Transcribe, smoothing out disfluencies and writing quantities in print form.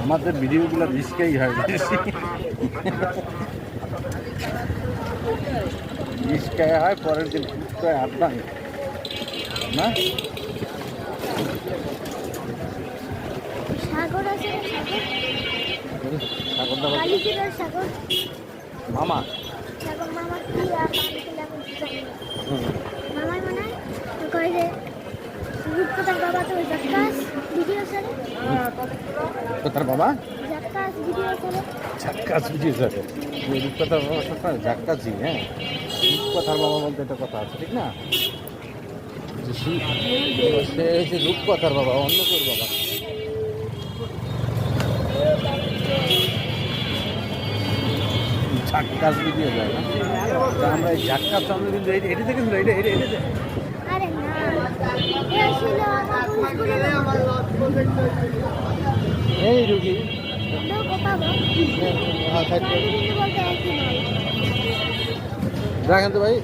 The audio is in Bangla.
আমাদের ভিডিওগুলো রিস্কেই হয় বেশি, রিস্কায় হয়, পরের দিন আপনার না সাগর আছে, সাগরটা সাগর মামা সাগর মামা কি আর মামাই মনে হয় কয় যে রূপকথার বাবা তো জাক্কাস ভিডিও ছাড়ে, তার বাবা জাক্কাস ভিডিও ছাড়ে, ঝাক্কাস ভিডিও ছাড়ে। রূপকথার বাবা সবসময় ঝাক্কাসই। হ্যাঁ, রূপকথার বাবা বলতে একটা কথা আছে, ঠিক না? সে হচ্ছে রূপকথার বাবা, অন্য কেউ বাবা। ঝাক্কাস ভিডিও যায় না, আমরা এই ঝাক্কাস আমরা কিন্তু এটি থেকে এটি আরে না এ ছিল এই রুগী লোক পাবো বলতে একই নয়। দেখেন তো ভাই।